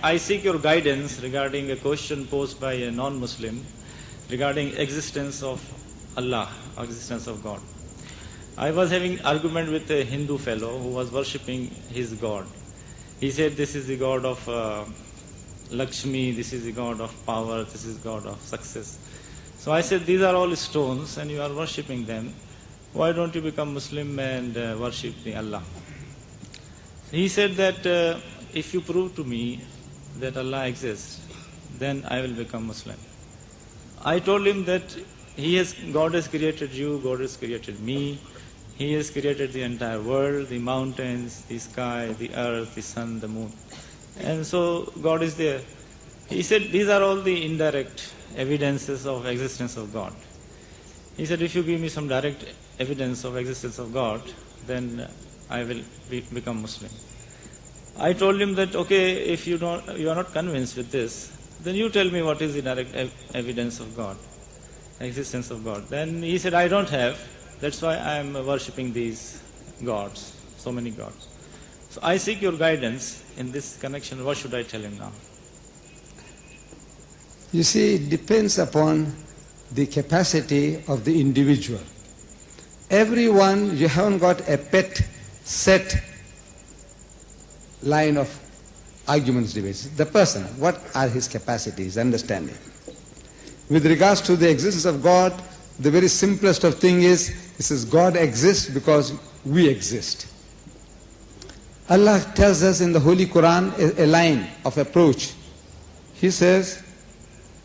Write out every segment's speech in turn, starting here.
I seek your guidance regarding a question posed by a non-Muslim regarding existence of Allah, existence of God. I was having argument with a Hindu fellow who was worshipping his God. He said this is the God of Lakshmi, this is the God of power, this is God of success. So I said these are all stones and you are worshipping them. Why don't you become Muslim and worship the Allah? He said that if you prove to me that Allah exists, then I will become Muslim. I told him that God has created you, God has created me, He has created the entire world, the mountains, the sky, the earth, the sun, the moon. And so God is there. He said these are all the indirect evidences of existence of God. He said if you give me some direct evidence of existence of God, then I will become Muslim. I told him that okay, if you are not convinced with this, then you tell me what is the direct evidence of God, existence of God. Then he said I don't have. That's why I am worshipping these gods, so many gods. So I seek your guidance in this connection. What should I tell him now? You see, it depends upon the capacity of the individual. Everyone, you haven't got a pet set line of arguments, debates. The person, what are his capacities, understanding? With regards to the existence of God, the very simplest of thing is, it says God exists because we exist. Allah tells us in the Holy Quran a line of approach. He says,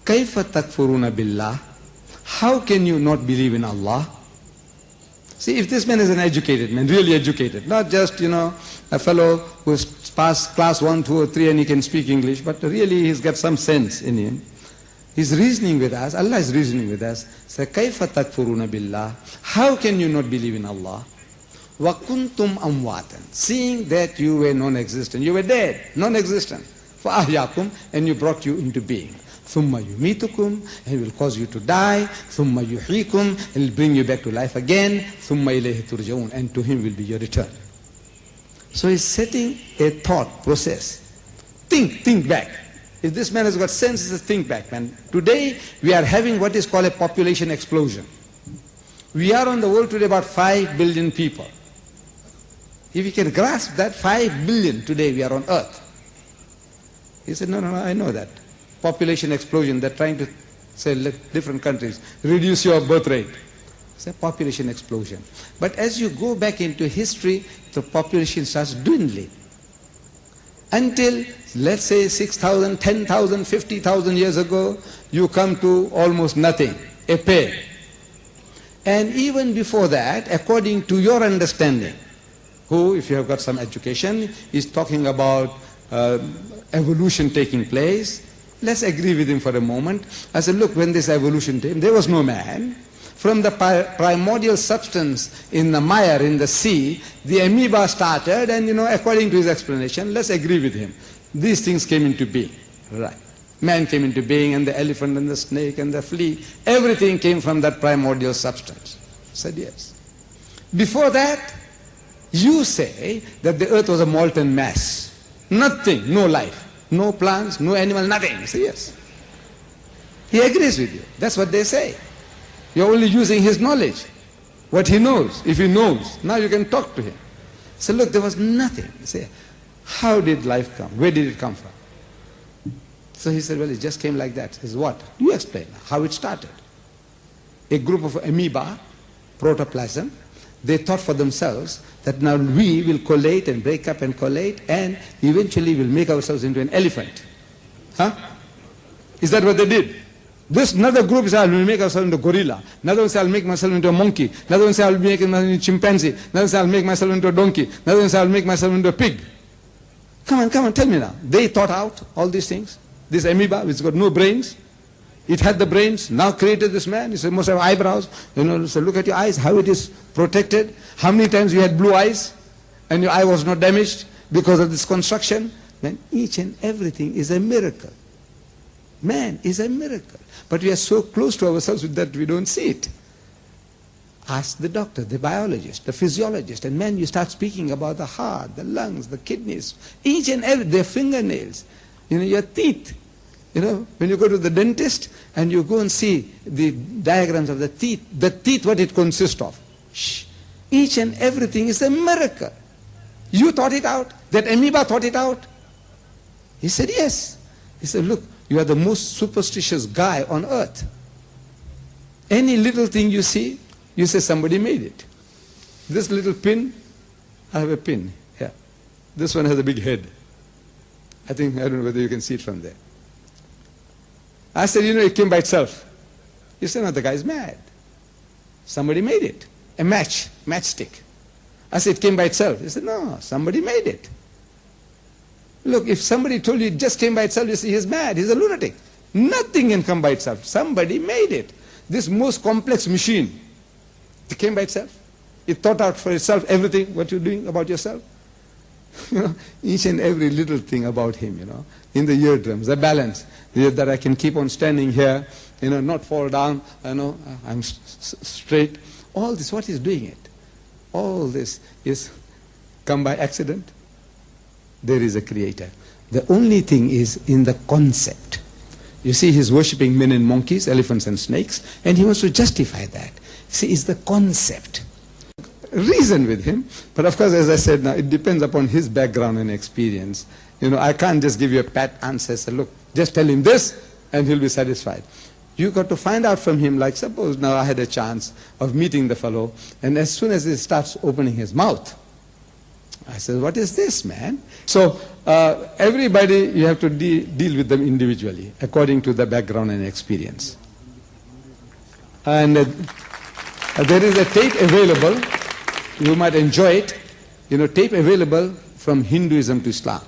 كَيْفَ تَكْفُرُونَ بِاللَّهِ? How can you not believe in Allah? See, if this man is an educated man, really educated, not just, a fellow who's passed class 1, 2 or 3 and he can speak English, but really he's got some sense in him. He's reasoning with us, Allah is reasoning with us. So, كَيْفَ تَكْفُرُونَ بِاللَّهِ? How can you not believe in Allah? وَكُنْتُمْ أَمْوَاتًا. Seeing that you were non-existent, you were dead, non-existent. فَأَحْيَاكُمْ, and you brought you into being. ثُمَّ يُمِيتُكُمْ, and will cause you to die. ثُمَّ يُحْيِيكُمْ, and will bring you back to life again. ثُمَّ إِلَيْهِ تُرْجَعُونَ, and to him will be your return. So he's setting a thought process. Think back. If this man has got sense, he says, think back, man. Today, we are having what is called a population explosion. We are on the world today about 5 billion people. If you can grasp that, 5 billion today we are on earth. He said, no, I know that. Population explosion, they're trying to say, different countries, reduce your birth rate. It's a population explosion. But as you go back into history, the population starts dwindling. Until, let's say, 6,000, 10,000, 50,000 years ago, you come to almost nothing, a pair. And even before that, according to your understanding, who, if you have got some education, is talking about evolution taking place, let's agree with him for a moment. I said, look, when this evolution came, there was no man. From the primordial substance in the mire, in the sea, the amoeba started, and according to his explanation, let's agree with him. These things came into being. Right. Man came into being, and the elephant and the snake and the flea, everything came from that primordial substance. I said, yes. Before that, you say that the earth was a molten mass. Nothing, no life, no plants, no animal, nothing. I say, yes. He agrees with you. That's what they say. You're only using his knowledge, what he knows. If he knows, now you can talk to him. So look, there was nothing. Say, how did life come? Where did it come from? So he said, well, it just came like that. He says, what? You explain how it started. A group of amoeba, protoplasm, they thought for themselves that now we will collate and break up and collate and eventually we'll make ourselves into an elephant. Huh? Is that what they did? This another group said, I will make myself into a gorilla. Another one said, I'll make myself into a monkey. Another one said, I'll make myself into a chimpanzee. Another one said, I'll make myself into a donkey. Another one said, I'll make myself into a pig. Come on, tell me now. They thought out all these things. This amoeba, which got no brains, it had the brains, now created this man. He said, must have eyebrows. So look at your eyes, how it is protected. How many times you had blue eyes and your eye was not damaged because of this construction. Then each and everything is a miracle. Man is a miracle. But we are so close to ourselves that we don't see it. Ask the doctor, the biologist, the physiologist, and man, you start speaking about the heart, the lungs, the kidneys, each and every, their fingernails. Your teeth. When you go to the dentist and you go and see the diagrams of the teeth, what it consists of. Shh. Each and everything is a miracle. You thought it out? That amoeba thought it out? He said, yes. He said, look, you are the most superstitious guy on earth. Any little thing you see, you say somebody made it. This little pin, I have a pin here. This one has a big head. I don't know whether you can see it from there. I said, it came by itself. He said, no, the guy's mad. Somebody made it. A matchstick. I said, it came by itself. He said, no, somebody made it. Look, if somebody told you it just came by itself, you say he's mad, he's a lunatic. Nothing can come by itself. Somebody made it. This most complex machine, it came by itself. It thought out for itself everything, what you're doing about yourself. Each and every little thing about him, in the eardrums, the balance, that I can keep on standing here, not fall down, I'm straight. All this, what is doing it? All this is come by accident. There is a creator. The only thing is in the concept. You see, he's worshipping men and monkeys, elephants and snakes, and he wants to justify that. See, it's the concept. Reason with him, but of course, as I said now, it depends upon his background and experience. I can't just give you a pat answer, say, look, just tell him this, and he'll be satisfied. You got to find out from him, like suppose now I had a chance of meeting the fellow, and as soon as he starts opening his mouth, I said, what is this, man? So everybody, you have to deal with them individually, according to the background and experience. And there is a tape available, you might enjoy it, tape available from Hinduism to Islam.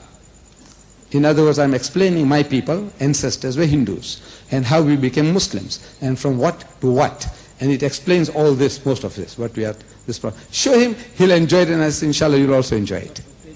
In other words, I'm explaining my people, ancestors were Hindus, and how we became Muslims, and from what to what. And it explains all this, most of this, what we are, this problem. Show him, he'll enjoy it, and inshallah you'll also enjoy it.